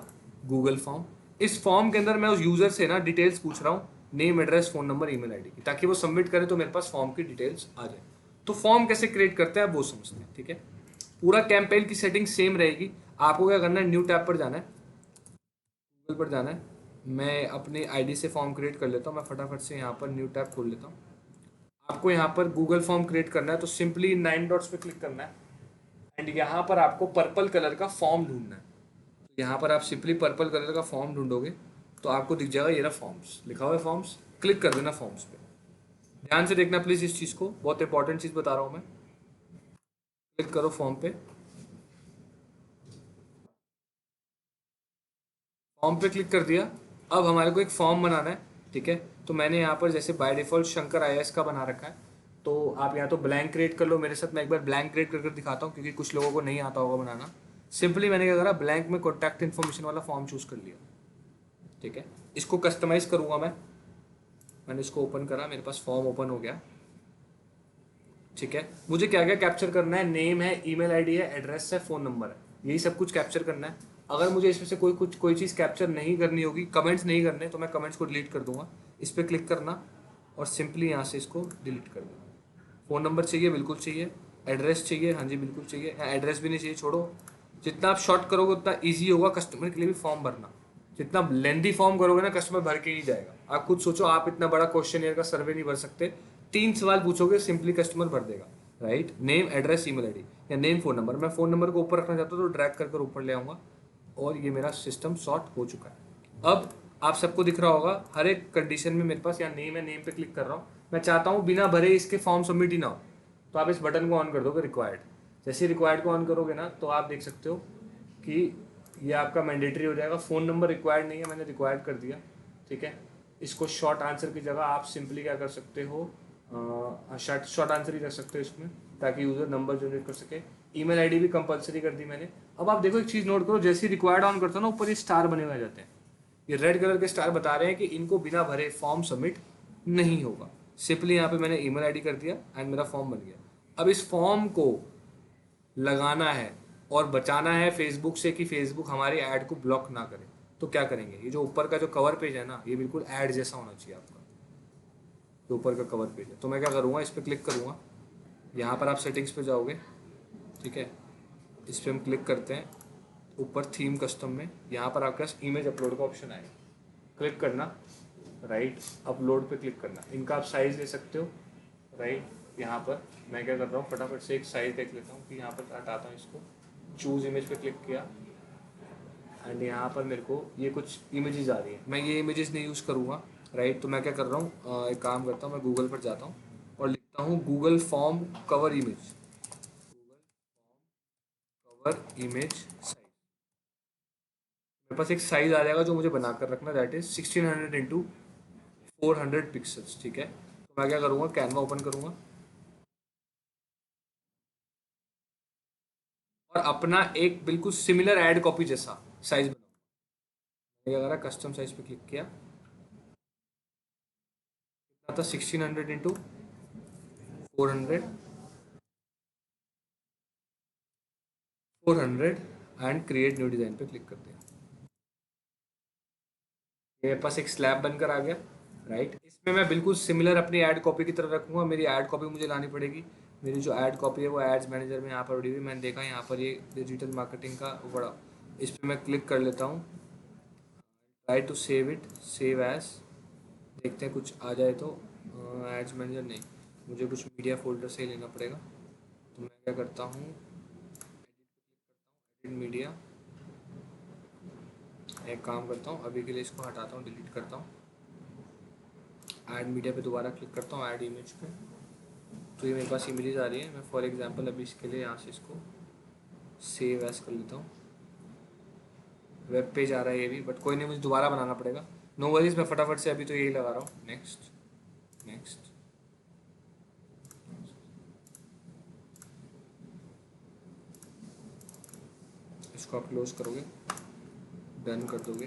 S1: गूगल फॉर्म। इस फॉर्म के अंदर मैं उस यूज़र से ना डिटेल्स पूछ रहा हूँ, name, address, phone number, email ID की, ताकि वो सबमिट करे तो मेरे पास फॉर्म की डिटेल्स आ जाए। तो फॉर्म कैसे क्रिएट करते हैं आप वो समझते हैं, ठीक है। पूरा कैंपेन की सेटिंग सेम रहेगी। आपको क्या करना है, न्यू टैब पर जाना है, गूगल पर जाना है। मैं अपनी आईडी से फॉर्म क्रिएट कर लेता हूँ, मैं फटाफट से यहाँ पर न्यू टैब खोल लेता हूँ। आपको यहाँ पर गूगल फॉर्म क्रिएट करना है तो सिंपली 9 डॉट्स पे क्लिक करना है एंड यहाँ पर आपको पर्पल कलर का फॉर्म ढूंढना है। तो यहाँ पर आप सिंपली पर्पल कलर का फॉर्म ढूंढोगे तो आपको दिख जाएगा ये रहा फॉर्म्स, लिखा हुआ है फॉर्म्स, क्लिक कर देना फॉर्म्स पे। ध्यान से देखना प्लीज़ इस चीज़ को, बहुत इंपॉर्टेंट चीज़ बता रहा हूँ मैं। क्लिक करो फॉर्म पे, फॉर्म पे क्लिक कर दिया। अब हमारे को एक फॉर्म बनाना है, ठीक है। तो मैंने यहाँ पर जैसे बाय डिफ़ॉल्ट शंकर IAS का बना रखा है, तो आप यहाँ तो ब्लैंक क्रिएट कर लो मेरे साथ। मैं एक बार ब्लैंक क्रिएट करके दिखाता हूँ क्योंकि कुछ लोगों को नहीं आता होगा बनाना। सिंपली मैंने क्या करा, ब्लैंक में कॉन्टैक्ट इन्फॉर्मेशन वाला फॉर्म चूज़ कर लिया, ठीक है। इसको कस्टमाइज़ करूँगा मैं। मैंने इसको ओपन करा, मेरे पास फॉर्म ओपन हो गया, ठीक है। मुझे क्या क्या कैप्चर करना है, नेम है, ईमेल आईडी है, एड्रेस है, फ़ोन नंबर है, यही सब कुछ कैप्चर करना है। अगर मुझे इसमें से कोई चीज़ कैप्चर नहीं करनी होगी, कमेंट्स नहीं करने, तो मैं कमेंट्स को डिलीट कर दूंगा। इस पर क्लिक करना और सिंपली यहाँ से इसको डिलीट कर देना। फ़ोन नंबर चाहिए, बिल्कुल चाहिए। एड्रेस चाहिए, हाँ जी बिल्कुल चाहिए। एड्रेस भी नहीं चाहिए, छोड़ो। जितना आप शॉर्ट करोगे उतना ईजी होगा कस्टमर के लिए भी फॉर्म भरना। जितना लेंदी फॉर्म करोगे ना, कस्टमर भर के ही जाएगा। आप खुद सोचो, आप इतना बड़ा क्वेश्चन का सर्वे नहीं भर सकते। 3 सवाल पूछोगे, सिंपली कस्टमर भर देगा, right. Name, address, email ID, या नेम, फ़ोन नंबर। मैं फ़ोन नंबर को ऊपर रखना चाहता हूँ तो ड्रैग कर ऊपर ले आऊँगा और ये मेरा सिस्टम सॉर्ट हो चुका है। अब आप सबको दिख रहा होगा हर एक कंडीशन में मेरे पास यहाँ नेम है, नेम पे क्लिक कर रहा हूँ। मैं चाहता हूँ बिना भरे इसके फॉर्म सबमिट ही ना हो, तो आप इस बटन को ऑन कर दोगे, रिक्वायर्ड। जैसे रिक्वायर्ड को ऑन करोगे ना तो आप देख सकते हो कि ये आपका मैंडेटरी हो जाएगा। फ़ोन नंबर रिक्वायर्ड नहीं है, मैंने रिक्वायर्ड कर दिया, ठीक है। इसको शॉर्ट आंसर की जगह आप सिंपली क्या कर सकते हो, शॉर्ट आंसर ही रख सकते हो इसमें, ताकि यूज़र नंबर जनरेट कर सके। ईमेल आईडी भी कंपलसरी कर दी मैंने। अब आप देखो एक चीज़ नोट करो, जैसे ही रिक्वायर्ड ऑन करता हो ना, ऊपर ये स्टार बने हुए जाते हैं। ये रेड कलर के स्टार बता रहे हैं कि इनको बिना भरे फॉर्म सबमिट नहीं होगा। सिंपली यहाँ पे मैंने ईमेल आईडी कर दिया एंड मेरा फॉर्म बन गया। अब इस फॉर्म को लगाना है और बचाना है फेसबुक से कि फेसबुक हमारे ऐड को ब्लॉक ना करे। तो क्या करेंगे, ये जो ऊपर का जो कवर पेज है ना, ये बिल्कुल ऐड जैसा होना चाहिए आपका, जो ऊपर का कवर पेज है। तो मैं क्या करूँगा, इस पर क्लिक करूँगा। यहाँ पर आप सेटिंग्स पे जाओगे, ठीक है। इस पर हम क्लिक करते हैं, ऊपर थीम कस्टम में यहाँ पर आपके पास इमेज अपलोड का ऑप्शन आएगा, क्लिक करना, राइट। अपलोड पे क्लिक करना। इनका आप साइज़ ले सकते हो, राइट। यहाँ पर मैं क्या कर रहा हूँ, फटाफट से एक साइज़ देख लेता हूँ कि यहाँ पर हटाता हूँ इसको। चूज़ इमेज पे क्लिक किया एंड यहाँ पर मेरे को ये कुछ इमेजेस आ रही है। मैं ये इमेजेस नहीं यूज़ करूँगा, राइट। तो मैं क्या कर रहा हूँ, एक काम करता हूँ, मैं गूगल पर जाता हूँ और लिखता हूँ Google form cover image, cover image size. मेरे पास एक साइज़ आ जाएगा जो मुझे बनाकर रखना, दैट इज़ 1600 इंटू 400 पिक्सल्स, ठीक है। तो मैं क्या करूँगा, कैनवा ओपन करूँगा और अपना एक बिल्कुल सिमिलर ऐड कॉपी जैसा साइज बनाऊंगा। मैं क्या करा, कस्टम साइज पे क्लिक किया, कितना था, 1600 into 400, 400 and create new design पे क्लिक कर दिया। ये मेरे पास एक स्लैब बनकर आ गया, राइट। इसमें मैं बिल्कुल सिमिलर अपनी ऐड कॉपी की तरह रखूंगा। मेरी ऐड कॉपी मुझे लानी पड़ेगी मेरी जो ऐड कॉपी है वो एड्स मैनेजर में यहाँ पर उड़ी हुई, मैंने देखा यहाँ पर ये डिजिटल मार्केटिंग का बड़ा, इस पर मैं क्लिक कर लेता हूँ, try to save it, save as, देखते हैं कुछ आ जाए तो। एड्स मैनेजर नहीं, मुझे कुछ मीडिया फोल्डर से ही लेना पड़ेगा। तो मैं क्या करता हूँ, एडिट मीडिया, एक काम करता हूँ अभी के लिए इसको हटाता हूँ, डिलीट करता हूँ, ऐड मीडिया पे दोबारा क्लिक करता हूँ, ऐड इमेज पे, तो ये मेरे पास इमेजेस आ रही है। मैं फॉर एग्जांपल अभी इसके लिए यहाँ से इसको सेव एज कर लेता हूँ, वेब पेज आ रहा है ये भी, बट कोई नहीं, मुझे दोबारा बनाना पड़ेगा। नो वरीज, मैं फटाफट से अभी तो यही लगा रहा हूँ, नेक्स्ट नेक्स्ट। इसको आप क्लोज करोगे, डन कर दोगे,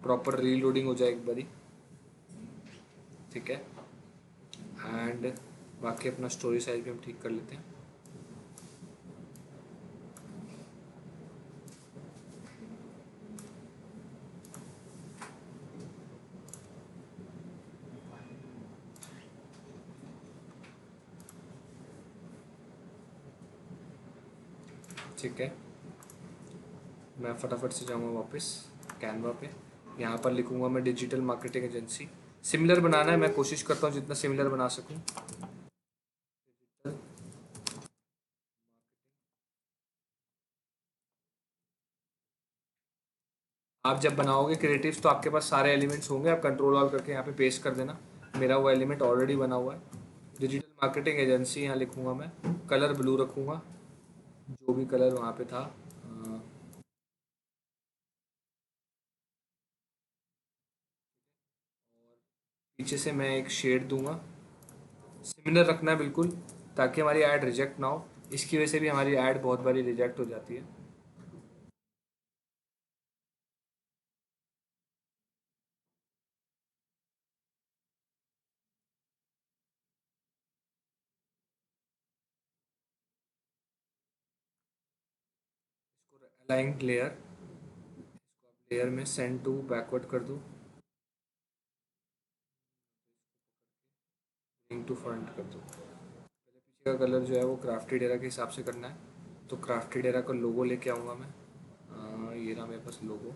S1: प्रॉपर रीलोडिंग हो जाए एक बारी, ठीक है। एंड बाकी अपना स्टोरी साइज भी हम ठीक कर लेते हैं। ठीक है, मैं फटाफट से जाऊँगा वापस कैनवा पे, यहाँ पर लिखूँगा मैं डिजिटल मार्केटिंग एजेंसी। सिमिलर बनाना है, मैं कोशिश करता हूँ जितना सिमिलर बना सकूँ। आप जब बनाओगे क्रिएटिव्स तो आपके पास सारे एलिमेंट्स होंगे, आप कंट्रोल ऑल करके यहाँ पे पेस्ट कर देना। मेरा वो एलिमेंट ऑलरेडी बना हुआ है, डिजिटल मार्केटिंग एजेंसी यहाँ लिखूँगा मैं, कलर ब्लू रखूँगा, जो भी कलर वहाँ पे था। पीछे से मैं एक शेड दूंगा, सिमिलर रखना है बिल्कुल, ताकि हमारी ऐड रिजेक्ट ना हो। इसकी वजह से भी हमारी ऐड बहुत बारी रिजेक्ट हो जाती है। इसको अलाइन लेयर, इसको आप लेयर में सेंड टू बैकवर्ड कर दो, ब्रिंग टू फ्रंट कर दो। पहले पीछे का कलर जो है वो क्राफ्टी डेरा के हिसाब से करना है, तो क्राफ्टी डेरा का लोगो लेके आऊँगा मैं। ये रहा मेरे पास लोगो,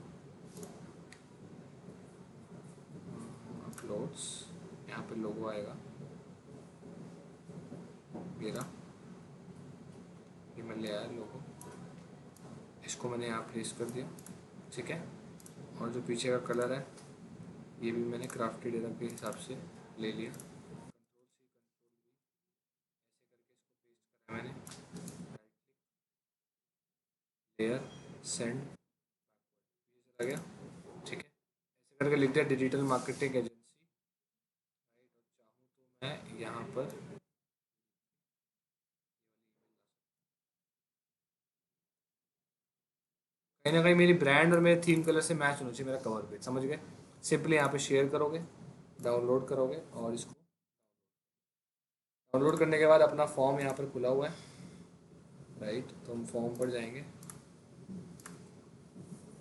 S1: अपलोड्स, यहाँ पे लोगो आएगा, ये रहा, ये मैं ले आया लोगो, इसको मैंने यहाँ प्लेस कर दिया, ठीक है। और जो पीछे का कलर है ये भी मैंने क्राफ्टी डेरा के हिसाब से ले लिया, मैंने लेयर सेंड चला गया, ठीक है। ऐसे करके लिख दिया डिजिटल मार्केटिंग एजेंसी, राइट। और चाहूँ तो मैं यहाँ पर कहीं ना कहीं मेरी ब्रांड और मेरे थीम कलर से मैच होना चाहिए मेरा कवर पेज, समझ गए। सिंपली यहाँ पे शेयर करोगे, डाउनलोड करोगे, और इसको डाउनलोड करने के बाद अपना फॉर्म यहाँ पर खुला हुआ है, राइट। तो हम फॉर्म पर जाएंगे,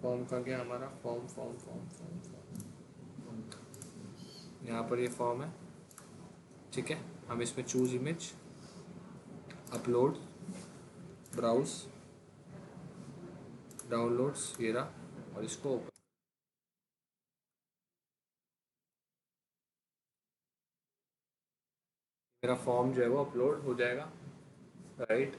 S1: फॉर्म का क्या हमारा form form form form form, यहाँ पर ये फॉर्म है, ठीक है। हम इसमें choose image, upload, browse, downloads, ये रहा, और इसको ओपन। मेरा फॉर्म जो है वो अपलोड हो जाएगा, राइट।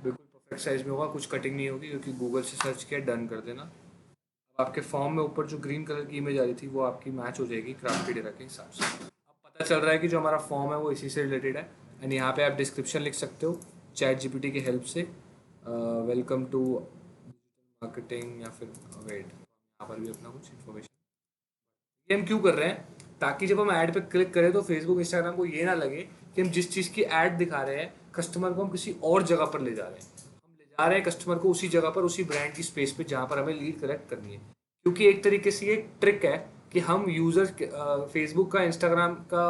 S1: बिल्कुल परफेक्ट साइज में होगा, कुछ कटिंग नहीं होगी, क्योंकि गूगल से सर्च किया, डन कर देना। अब आपके फॉर्म में ऊपर जो ग्रीन कलर की इमेज आ रही थी वो आपकी मैच हो जाएगी क्राफ्टी डेरा के हिसाब से। अब पता चल रहा है कि जो हमारा फॉर्म है वो इसी से रिलेटेड है। एंड यहाँ पे आप डिस्क्रिप्शन लिख सकते हो चैट जीपीटी की हेल्प से, वेलकम टू मार्केटिंग, या फिर वेट, यहाँ पर भी अपना कुछ इन्फॉर्मेशन। ये हम क्यों कर रहे हैं, ताकि जब हम ऐड पे क्लिक करें तो फेसबुक इंस्टाग्राम को ये ना लगे कि हम जिस चीज़ की ऐड दिखा रहे हैं कस्टमर को हम किसी और जगह पर ले जा रहे हैं। हम ले जा रहे हैं कस्टमर को उसी जगह पर, उसी ब्रांड की स्पेस पे जहाँ पर हमें लीड कलेक्ट करनी है। क्योंकि एक तरीके से ये ट्रिक है कि हम यूजर फेसबुक का, इंस्टाग्राम का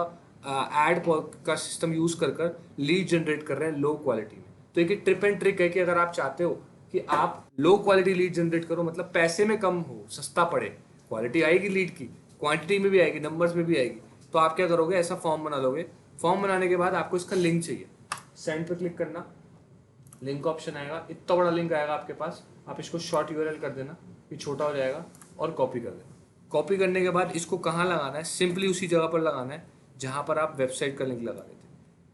S1: एड का सिस्टम यूज कर कर लीड जनरेट कर रहे हैं लो क्वालिटी में। तो एक ट्रिप एंड ट्रिक है कि अगर आप चाहते हो कि आप लो क्वालिटी लीड जनरेट करो, मतलब पैसे में कम हो, सस्ता पड़े, क्वालिटी आएगी लीड की, क्वांटिटी में भी आएगी, नंबर्स में भी आएगी, तो आप क्या करोगे, ऐसा फॉर्म बना लोगे। फॉर्म बनाने के बाद आपको इसका लिंक चाहिए, सेंड पे क्लिक करना, लिंक ऑप्शन आएगा, इतना बड़ा लिंक आएगा आपके पास, आप इसको शॉर्ट यूआरएल कर देना, ये छोटा हो जाएगा, और कॉपी कर देना। कॉपी करने के बाद इसको कहाँ लगाना है, सिंपली उसी जगह पर लगाना है जहाँ पर आप वेबसाइट का लिंक लगा देते हैं।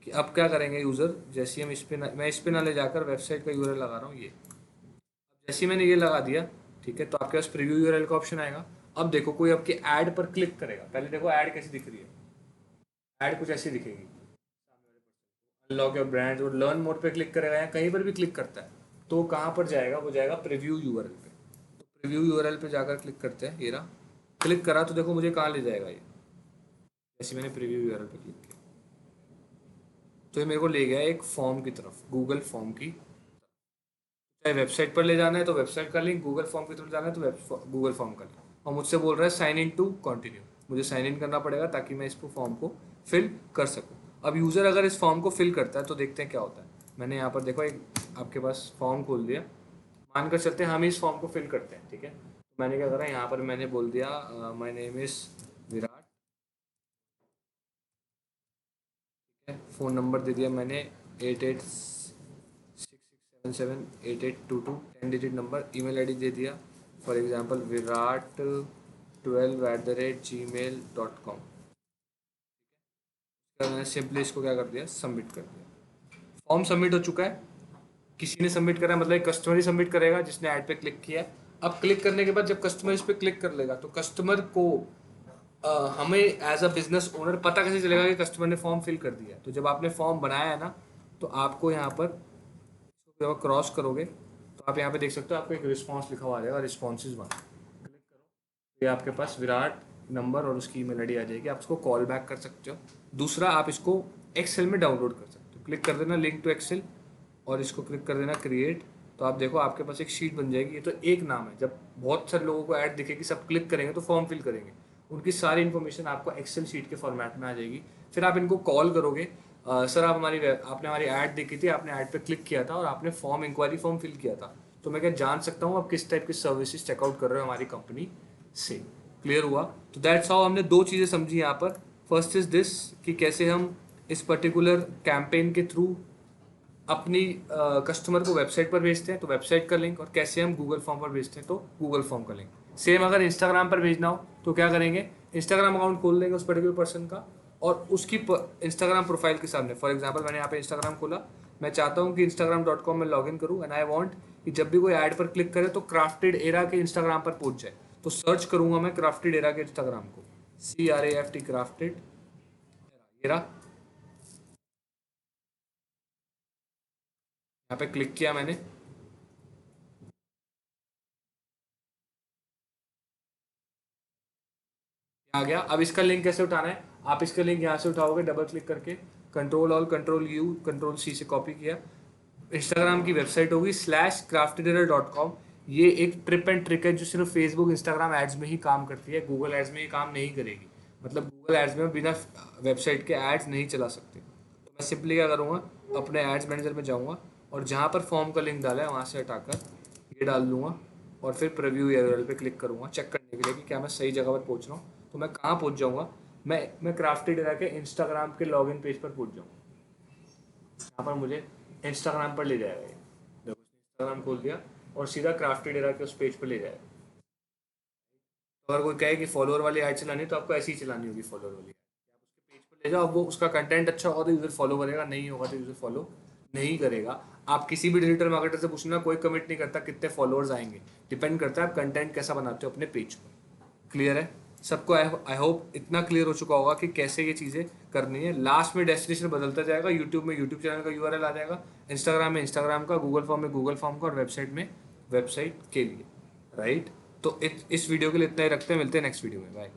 S1: कि अब क्या करेंगे यूज़र, जैसे हम इस पे ना, मैं इस पे ना ले जाकर वेबसाइट का यूआरएल लगा रहा हूँ ये, जैसे ही मैंने ये लगा दिया, ठीक है, तो आपके पास प्रीव्यू यूआरएल का ऑप्शन आएगा। अब देखो कोई आपके ऐड पर क्लिक करेगा, पहले देखो ऐड कैसी दिख रही है, ऐड कुछ ऐसी दिखेगी, अनलॉक योर ब्रांड, और लर्न मोर पे क्लिक करेगा या कहीं पर भी क्लिक करता है तो कहाँ पर जाएगा, वो जाएगा प्रीव्यू यूआरएल पे। तो प्रीव्यू यूआरएल पे जाकर क्लिक करते हैं, ये रहा, क्लिक करा तो देखो मुझे कहाँ ले जाएगा ये, जैसे मैंने प्रीव्यू यूआरएल पे क्लिक किया तो ये मेरे को ले गया एक फॉर्म की तरफ, गूगल फॉर्म की। चाहे वेबसाइट पर ले जाना है तो वेबसाइट का लिंक, गूगल फॉर्म की तरफ जाना है तो गूगल फॉर्म का लिंक, और मुझसे बोल रहा है साइन इन टू कंटिन्यू, मुझे साइन इन करना पड़ेगा ताकि मैं इस फॉर्म को फिल कर सकूँ। अब यूज़र अगर इस फॉर्म को फिल करता है तो देखते हैं क्या होता है। मैंने यहाँ पर देखो एक आपके पास फॉर्म खोल दिया, मानकर चलते हैं हम इस फॉर्म को फिल करते हैं, ठीक है। तो मैंने क्या करा, यहाँ पर मैंने बोल दिया my name is Virat, phone number दे दिया मैंने 8866778822, 10 डिजिट नंबर, ईमेल आईडी दे दिया फॉर एग्जांपल virat12@gmail.com। मैंने सिंपली इसको क्या कर दिया, सबमिट कर दिया। फॉर्म सबमिट हो चुका है, किसी ने सबमिट करा, मतलब एक कस्टमर ही सबमिट करेगा जिसने ऐड पे क्लिक किया है। अब क्लिक करने के बाद जब कस्टमर इस पे क्लिक कर लेगा तो कस्टमर को हमें एज अ बिजनेस ओनर पता कैसे चलेगा कि कस्टमर ने फॉर्म फिल कर दिया है। तो जब आपने फॉर्म बनाया है ना, तो आपको यहाँ पर जब आप क्रॉस करोगे तो आप यहाँ पे देख सकते हो, आपको एक रिस्पॉन्स लिखा हुआ आ जाएगा, रिस्पॉन्सेज वन, क्लिक करो तो ये आपके पास विराट नंबर और उसकी ईमेल आईडी आ जाएगी, आप उसको कॉल बैक कर सकते हो। दूसरा, आप इसको एक्सेल में डाउनलोड कर सकते हो, क्लिक कर देना लिंक टू एक्सेल और इसको क्लिक कर देना क्रिएट, तो आप देखो आपके पास एक शीट बन जाएगी। ये तो एक नाम है, जब बहुत सारे लोगों को ऐड दिखेगी, सब क्लिक करेंगे तो फॉर्म फिल करेंगे, उनकी सारी इन्फॉर्मेशन आपको एक्सेल शीट के फॉर्मेट में आ जाएगी। फिर आप इनको कॉल करोगे, सर आप आपने हमारी ऐड देखी थी, आपने ऐड पे क्लिक किया था और आपने फॉर्म इंक्वायरी फॉर्म फिल किया था, तो मैं क्या जान सकता हूँ आप किस टाइप की सर्विसेज चेकआउट कर रहे हो हमारी कंपनी से। क्लियर हुआ? तो दैट्स हाउ हमने दो चीज़ें समझी यहाँ पर। फर्स्ट इज दिस कि कैसे हम इस पर्टिकुलर कैंपेन के थ्रू अपनी कस्टमर को वेबसाइट पर भेजते हैं तो वेबसाइट का लिंक, और कैसे हम गूगल फॉर्म पर भेजते हैं तो गूगल फॉर्म का लिंक। सेम अगर इंस्टाग्राम पर भेजना हो तो क्या करेंगे, इंस्टाग्राम अकाउंट खोल लेंगे उस पर्टिकुलर पर्सन का, और उसकी इंस्टाग्राम प्रोफाइल के सामने, फॉर एग्जांपल मैंने यहाँ पे इंस्टाग्राम खोला, मैं चाहता हूँ कि instagram.com में लॉगिन करूँ एंड आई वांट कि जब भी कोई ऐड पर क्लिक करे तो क्राफ्टेड एरा के इंस्टाग्राम पर पहुंच जाए। तो सर्च करूंगा मैं क्राफ्टेड एरा के इंस्टाग्राम को, CRAFT क्राफ्टेड एरा, यहाँ पे क्लिक किया मैंने, आ गया। अब इसका लिंक कैसे उठाना है, आप इसका लिंक यहाँ से उठाओगे डबल क्लिक करके, control all control U control C से कॉपी किया, इंस्टाग्राम की वेबसाइट होगी /craftederer.com। ये एक ट्रिप एंड ट्रिक है जो सिर्फ फेसबुक इंस्टाग्राम एड्स में ही काम करती है, गूगल एड्स में ये काम नहीं करेगी। मतलब गूगल एड्स में बिना वेबसाइट के एड्स नहीं चला सकते। तो मैं सिंपली क्या करूँगा, अपने एड्स मैनेजर में जाऊँगा और जहाँ पर फॉर्म का लिंक डाला है वहाँ से हटाकर ये डाल दूंगा, और फिर प्रीव्यू यूआरएल पे क्लिक करूँगा चेक करने के लिए कि क्या मैं सही जगह पर पहुँच रहा हूँ। तो मैं कहाँ पहुँच जाऊँगा, मैं क्राफ्टेड एरा के इंस्टाग्राम के लॉगिन पेज पर पहुँच जाऊँगा, यहाँ पर मुझे इंस्टाग्राम पर ले जाएगा। ये देखो इंस्टाग्राम खोल दिया और सीधा क्राफ्टेड एरा के उस पेज पर ले जाएगा। तो अगर कोई कहे कि फॉलोअर वाली ऐड चलानी है तो आपको ऐसी ही चलानी होगी, फॉलोअर वाली ऐड, आप उसके पेज पर ले जाओ, अब वो उसका कंटेंट अच्छा होगा तो यूज़र फॉलो करेगा, नहीं होगा तो यूज़र फॉलो नहीं करेगा। आप किसी भी डिजिटल मार्केटर से पूछना, कोई कमिट नहीं करता कितने फॉलोअर्स आएंगे, डिपेंड करता है आप कंटेंट कैसा बनाते हो अपने पेज पर। क्लियर है सबको? आई होप इतना क्लियर हो चुका होगा कि कैसे ये चीज़ें करनी है। लास्ट में डेस्टिनेशन बदलता जाएगा, यूट्यूब में यूट्यूब चैनल का यूआरएल आ जाएगा, इंस्टाग्राम में इंस्टाग्राम का, गूगल फॉर्म में गूगल फॉर्म का, और वेबसाइट में वेबसाइट के लिए, राइट। तो इस वीडियो के लिए इतना ही रखते हैं, मिलते हैं नेक्स्ट वीडियो में, बाय।